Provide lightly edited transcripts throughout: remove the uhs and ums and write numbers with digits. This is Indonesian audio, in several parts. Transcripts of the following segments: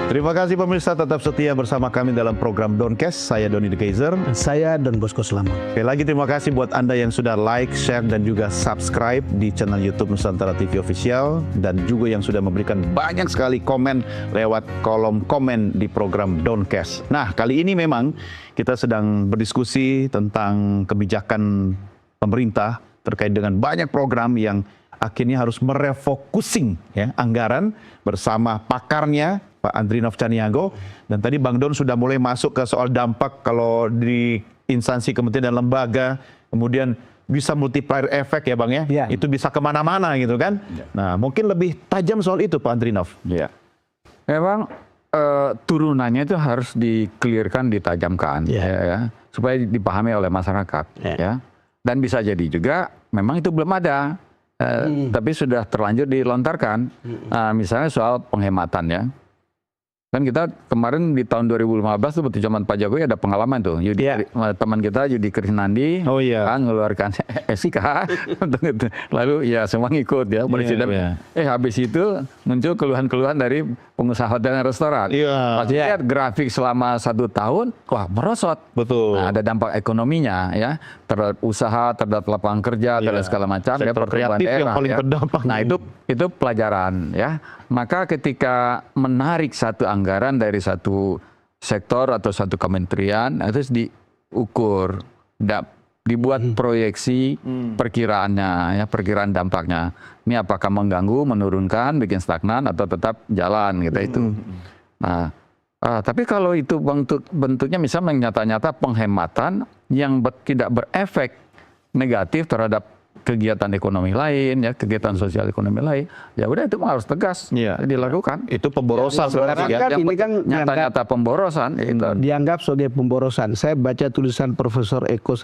Terima kasih pemirsa, tetap setia bersama kami dalam program Doncast. Saya Doni The Kaiser. Saya Don Bosco Selamat. Sekali lagi terima kasih buat Anda yang sudah like, share, dan juga subscribe di channel YouTube Nusantara TV Official, dan juga yang sudah memberikan banyak sekali komen lewat kolom komen di program Doncast. Nah, kali ini memang kita sedang berdiskusi tentang kebijakan pemerintah terkait dengan banyak program yang akhirnya harus merefocusing ya, anggaran bersama pakarnya Pak Andrinov Caniago. Dan tadi Bang Don sudah mulai masuk ke soal dampak kalau di instansi kementerian dan lembaga, kemudian bisa multiplier efek ya Bang ya, itu bisa kemana-mana gitu kan. Nah mungkin lebih tajam soal itu Pak Andrinov. Ya, memang turunannya itu harus di-clearkan, ditajamkan ya, supaya dipahami oleh masyarakat ya. Dan bisa jadi juga memang itu belum ada, tapi sudah terlanjur dilontarkan. Misalnya soal penghematan ya. Kan kita kemarin di tahun 2015 tuh waktu zaman Pak Jokowi ada pengalaman tuh. Teman kita Yudi Krisnandi kan mengeluarkan SIK untuk itu. Lalu ya semua ngikut ya presiden. Habis itu muncul keluhan-keluhan dari pengusaha hotel dan restoran. Pas lihat grafik selama 1 tahun, wah merosot. Betul. Nah, ada dampak ekonominya ya, terhadap usaha, terhadap lapangan kerja, terhadap segala macam ya, pertumbuhan daerah. Yang paling terdampak. Nah itu pelajaran ya. Maka ketika menarik satu anggaran dari satu sektor atau satu kementerian, itu diukur, dibuat proyeksi perkiraannya, ya, perkiraan dampaknya. Ini apakah mengganggu, menurunkan, bikin stagnan, atau tetap jalan gitu itu. Nah, tapi kalau itu bentuknya misalnya nyata-nyata penghematan yang tidak berefek negatif terhadap kegiatan ekonomi lain, ya kegiatan sosial ekonomi lain, ya udah itu harus tegas dilakukan. Itu pemborosan sebenarnya. Ini kan nyata-nyata pemborosan. Dianggap sebagai pemborosan. Saya baca tulisan Profesor Eko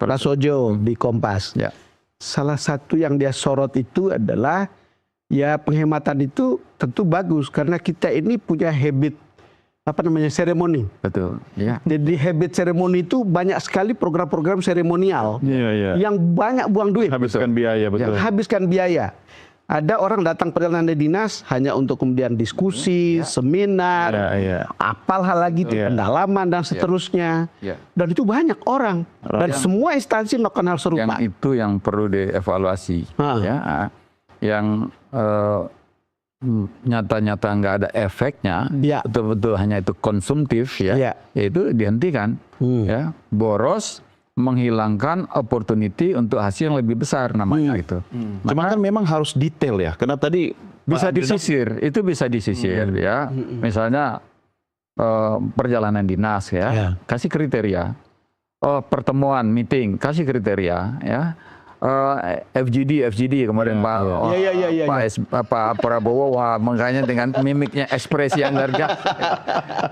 Prasojo di Kompas. Salah satu yang dia sorot itu adalah ya penghematan itu tentu bagus karena kita ini punya habit seremoni. Betul. Ya. Jadi habit seremoni itu banyak sekali program-program seremonial yang banyak buang duit. Habiskan biaya, betul. Habiskan biaya. Ada orang datang perjalanan dinas hanya untuk kemudian diskusi, seminar, apal hal lagi, pendalaman dan seterusnya. Dan itu banyak orang. Dan semua instansi melakukan hal serupa. Yang itu yang perlu dievaluasi. Ya. Yang nyata-nyata nggak ada efeknya, betul-betul hanya itu konsumtif itu dihentikan. Boros menghilangkan opportunity untuk hasil yang lebih besar namanya itu. Cuma kan memang harus detail ya, karena tadi bisa disisir, itu bisa disisir ya. Misalnya perjalanan dinas ya, kasih kriteria. Pertemuan, meeting, kasih kriteria ya. FGD kemarin Pak Prabowo, wah makanya dengan mimiknya, ekspresi yang larga.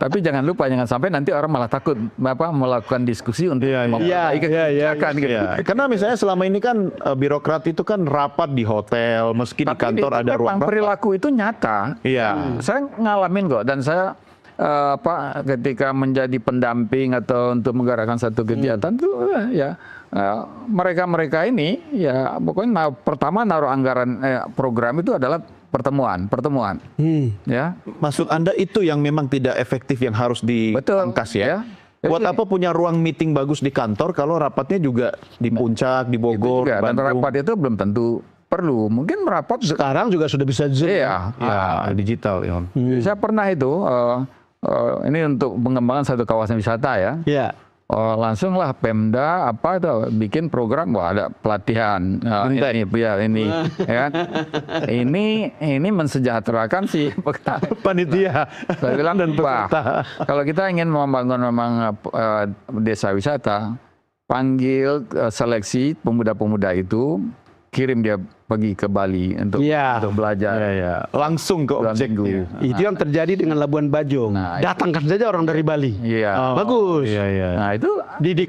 Tapi jangan lupa, jangan sampai nanti orang malah takut melakukan diskusi untuk Karena misalnya selama ini kan birokrat itu kan rapat di hotel, meski di kantor ada ruang rapat. Perilaku itu nyata. Saya ngalamin kok, dan saya ketika menjadi pendamping atau untuk menggerakkan satu kegiatan tuh mereka ini ya pokoknya pertama naruh anggaran program itu adalah pertemuan. Ya. Maksud Anda itu yang memang tidak efektif, yang harus dipangkas ya? Buat apa punya ruang meeting bagus di kantor kalau rapatnya juga di Puncak, di Bogor, dan rapat itu belum tentu perlu. Mungkin merapat sekarang juga sudah bisa Zoom. Digital ya. Saya pernah itu ini untuk pengembangan satu kawasan wisata ya. Langsunglah Pemda bikin program, ada pelatihan ini mensejahterakan si panitia. Saya bilang kalau kita ingin membangun memang desa wisata, panggil seleksi pemuda-pemuda itu, kirim dia pergi ke Bali untuk belajar. Langsung ke objeknya. Itu yang terjadi dengan Labuan Bajo. Datangkan saja orang dari Bali. Bagus. Nah itu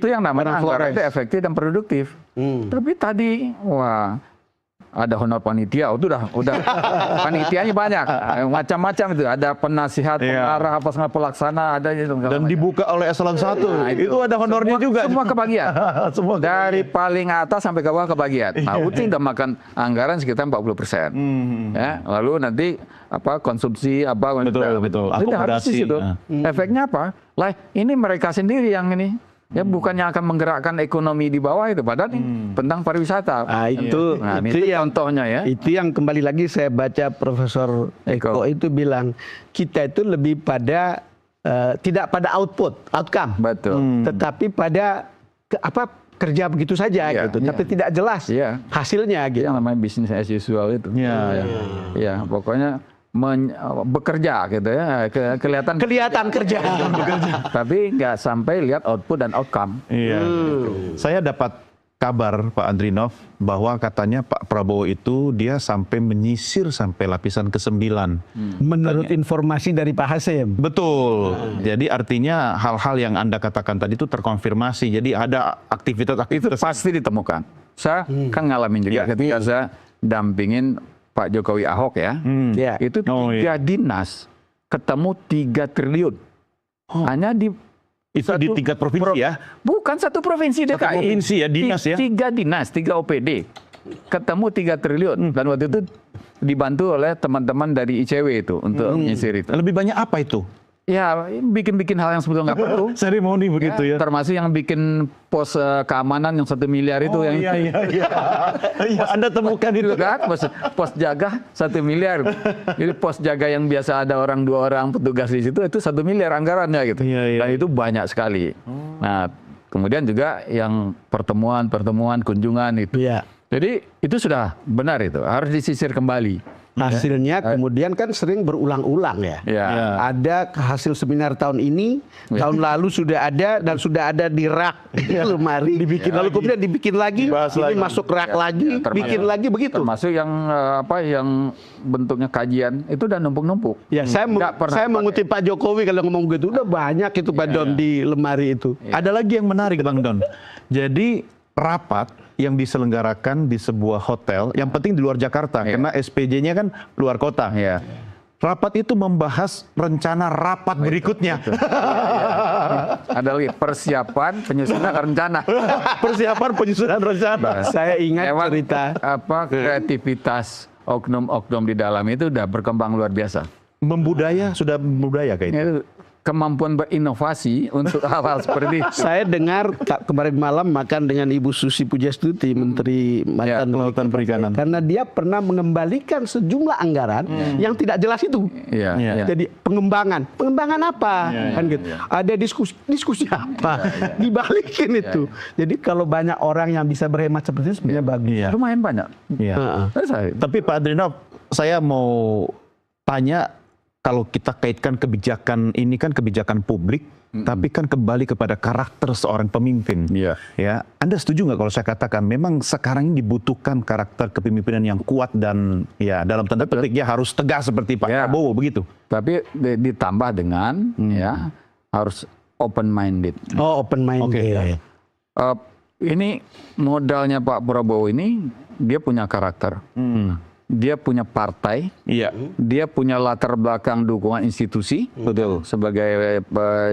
yang namanya anggaran itu efektif dan produktif. Tapi tadi ada honor panitia, itu udah panitianya banyak, macam-macam itu. Ada penasihat, pengarah, apa segala pelaksana, ada itu. Dan dibuka oleh eselon 1, itu ada honornya juga. Semua kebagian. Semua Dari paling atas sampai ke bawah kebagian. Nah, UTI udah makan anggaran sekitar 40%. Ya, lalu nanti konsumsi betul. Akomodasi itu. Efeknya apa? Lah, ini mereka sendiri yang ini. Ya bukannya akan menggerakkan ekonomi di bawah itu, padahal tentang pariwisata. Itu yang contohnya ya. Itu yang kembali lagi saya baca Profesor Eko itu bilang kita itu lebih pada tidak pada outcome, betul. Tetapi pada kerja begitu saja gitu, tapi tidak jelas hasilnya gitu. Yang namanya bisnis as usual itu. Ya, pokoknya bekerja gitu ya, kelihatan kerja. Tapi nggak sampai lihat output dan outcome. Saya dapat kabar Pak Andrinov bahwa katanya Pak Prabowo itu dia sampai menyisir sampai lapisan ke-9. Menurut informasi dari Pak Hasim. Betul. Jadi artinya hal-hal yang Anda katakan tadi itu terkonfirmasi. Jadi ada aktivitas-aktivitas itu pasti ditemukan. Saya kan ngalamin juga ketika saya dampingin Pak Jokowi Ahok ya. Itu 3 dinas ketemu 3 triliun. Hanya di itu di tingkat provinsi ya? Bukan satu provinsi DKI. Satu provinsi ya, dinas ya? 3 dinas, 3 OPD. Ketemu 3 triliun. Dan waktu itu dibantu oleh teman-teman dari ICW itu untuk menyisir itu. Lebih banyak apa itu? Ya, bikin hal yang sebetulnya nggak perlu. Seremoni begitu ya. Termasuk yang bikin pos keamanan yang 1 miliar itu. Iya. Anda temukan itu kan? Pos jaga 1 miliar. Jadi pos jaga yang biasa ada 1-2 orang petugas di situ itu 1 miliar anggarannya gitu. Dan itu banyak sekali. Nah, kemudian juga yang pertemuan, kunjungan itu. Jadi itu sudah benar itu, harus disisir kembali. Hasilnya kemudian kan sering berulang-ulang ya. Ada hasil seminar tahun ini, tahun lalu sudah ada dan sudah ada di rak lemari. Lalu kemudian dibikin lagi, ini masuk rak lagi, bikin lagi begitu. Termasuk yang yang bentuknya kajian itu udah numpuk-numpuk. Ya, saya mengutip Pak Jokowi kalau ngomong gitu, udah banyak itu Pak Don di lemari itu. Ada lagi yang menarik Bang Don. Jadi rapat yang diselenggarakan di sebuah hotel, yang penting di luar Jakarta, karena SPJ-nya kan luar kota. Rapat itu membahas rencana rapat berikutnya. Ada lagi persiapan penyusunan rencana. Persiapan penyusunan rencana. Saya ingat cerita kreativitas oknum-oknum di dalam itu udah berkembang luar biasa. Sudah membudaya kayaknya. Kemampuan berinovasi untuk hal-hal seperti itu. Saya dengar kemarin malam makan dengan Ibu Susi Pujastuti, Menteri Kelautan Perikanan. Karena dia pernah mengembalikan sejumlah anggaran yang tidak jelas itu. Jadi pengembangan apa? Kan gitu. Ada diskusi apa? Dibalikin itu. Jadi kalau banyak orang yang bisa berhemat seperti itu sebenarnya bagus. Lumayan banyak. Tapi Pak Andrinov, saya mau tanya. Kalau kita kaitkan kebijakan ini kan kebijakan publik, tapi kan kembali kepada karakter seorang pemimpin. Ya, Anda setuju nggak kalau saya katakan memang sekarang ini dibutuhkan karakter kepemimpinan yang kuat dan ya dalam tanda petik ya harus tegas seperti Pak Prabowo begitu. Tapi ditambah dengan harus open minded. Open minded. Ini modalnya Pak Prabowo ini dia punya karakter. Dia punya partai, dia punya latar belakang dukungan institusi, sebagai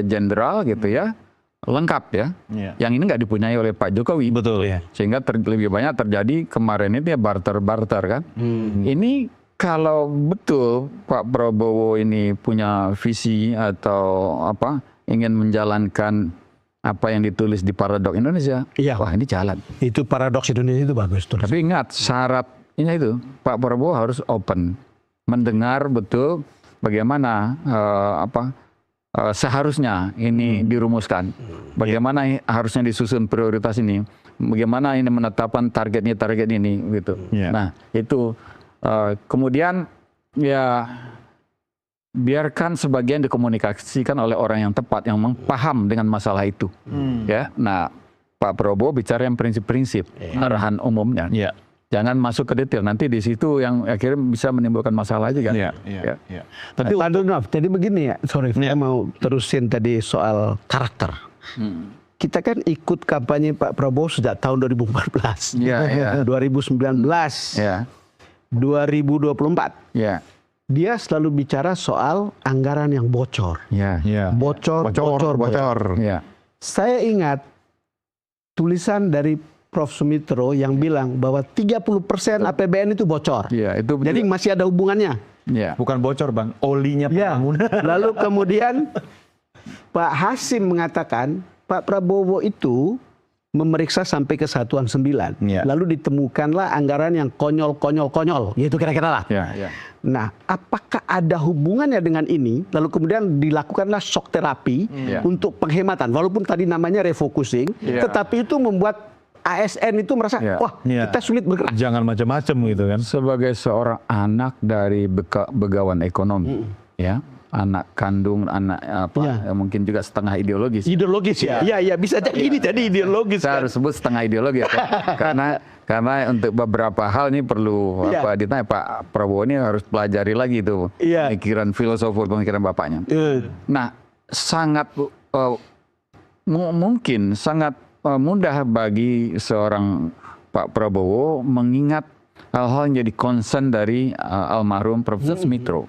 jenderal gitu ya, lengkap ya. Yang ini nggak dipunyai oleh Pak Jokowi, sehingga lebih banyak terjadi kemarin itu ya barter kan. Ini kalau betul Pak Prabowo ini punya visi atau ingin menjalankan apa yang ditulis di Paradoks Indonesia, wah ini jalan. Itu Paradoks Indonesia itu bagus tuh. Tapi ingat syarat itu Pak Prabowo harus open, mendengar betul bagaimana seharusnya ini dirumuskan, bagaimana harusnya disusun prioritas ini, bagaimana ini menetapkan target ini gitu. Nah itu kemudian ya biarkan sebagian dikomunikasikan oleh orang yang tepat, yang paham dengan masalah itu. Nah Pak Prabowo bicara yang prinsip-prinsip, arahan umumnya. Jangan masuk ke detail, nanti di situ yang akhirnya bisa menimbulkan masalah aja kan. Tapi jadi begini ya, saya mau terusin tadi soal karakter. Kita kan ikut kampanye Pak Prabowo sejak tahun 2014, 2019. 2024. Ya. Dia selalu bicara soal anggaran yang bocor. Ya. Bocor. Ya. Saya ingat tulisan dari Prof. Sumitro yang bilang bahwa 30% APBN itu bocor. Ya, itu Jadi masih ada hubungannya. ya. Bukan bocor Bang, olinya pembangunan. Lalu kemudian Pak Hasim mengatakan Pak Prabowo itu memeriksa sampai ke Satuan 9. Ya. Lalu ditemukanlah anggaran yang konyol. Gitu kira-kira lah. Ya. Nah, apakah ada hubungannya dengan ini? Lalu kemudian dilakukanlah shock terapi untuk penghematan. Walaupun tadi namanya refocusing, tetapi itu membuat ASN itu merasa, wah kita sulit bergerak. Jangan macam-macam gitu kan. Sebagai seorang anak dari begawan ekonomi, ya, anak kandung, anak mungkin juga setengah ideologis. Ideologis ya? Iya, bisa jadi ini jadi ideologis. Saya harus sebut setengah ideologis, karena untuk beberapa hal ini perlu ditanya Pak Prabowo ini harus pelajari lagi itu pemikiran pemikiran bapaknya. Nah, sangat mungkin sangat mudah bagi seorang Pak Prabowo mengingat hal-hal yang jadi concern dari almarhum Profesor Sumitro.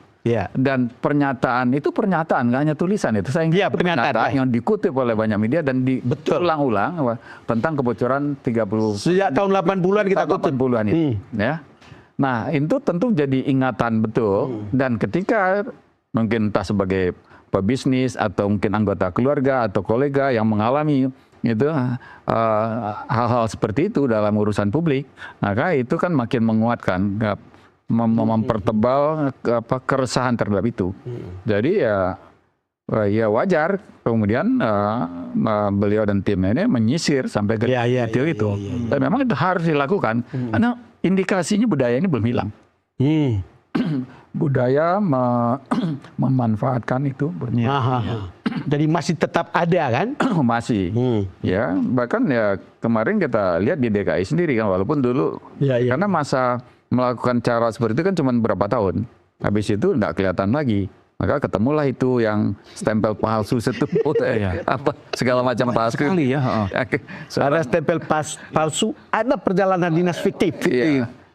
Dan pernyataan itu pernyataan, nggak hanya tulisan itu. Saya pernyataan yang dikutip oleh banyak media dan diulang-ulang tentang kebocoran 30 sejak tahun 80-an kita kutip. 80-an itu. Ya. Nah, itu tentu jadi ingatan betul. Dan ketika mungkin entah sebagai pebisnis atau mungkin anggota keluarga atau kolega yang mengalami itu hal-hal seperti itu dalam urusan publik, maka itu kan makin menguatkan, mempertebal keresahan terhadap itu. Jadi ya wajar kemudian beliau dan timnya ini menyisir sampai ke detail itu. Dan memang itu harus dilakukan karena indikasinya budaya ini belum hilang. Budaya memanfaatkan itu. Jadi masih tetap ada kan? Masih. Ya, bahkan ya kemarin kita lihat di DKI sendiri kan, walaupun dulu karena masa melakukan cara seperti itu kan cuma berapa tahun. Habis itu enggak kelihatan lagi. Maka ketemulah itu yang stempel palsu segala macam palsu. Sekali ya. Ada stempel palsu, ada perjalanan dinas fiktif.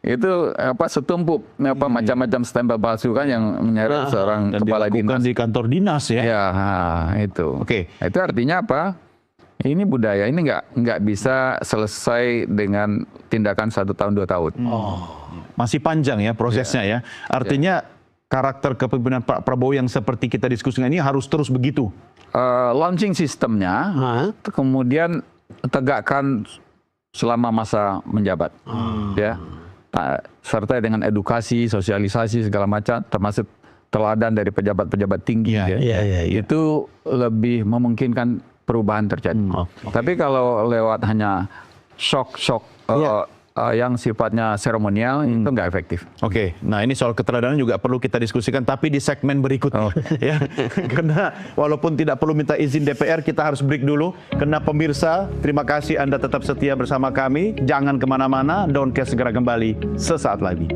Itu setumpuk macam-macam stempel palsu kan yang menyeret seorang kepala dinas di kantor dinas ya. Ya, itu. Oke. Itu artinya apa? Ini budaya ini nggak bisa selesai dengan tindakan 1 tahun 2 tahun. Masih panjang ya prosesnya ya. Artinya karakter kepemimpinan Pak Prabowo yang seperti kita diskusikan ini harus terus begitu. Launching sistemnya, kemudian tegakkan selama masa menjabat, ya. Serta dengan edukasi, sosialisasi segala macam, termasuk teladan dari pejabat-pejabat tinggi, itu lebih memungkinkan perubahan terjadi. Tapi kalau lewat hanya shock yang sifatnya seremonial itu nggak efektif. Oke, nah ini soal keteladanan juga perlu kita diskusikan, tapi di segmen berikutnya. Ya, karena walaupun tidak perlu minta izin DPR, kita harus break dulu. Karena pemirsa, terima kasih Anda tetap setia bersama kami. Jangan kemana-mana, Downcast segera kembali sesaat lagi.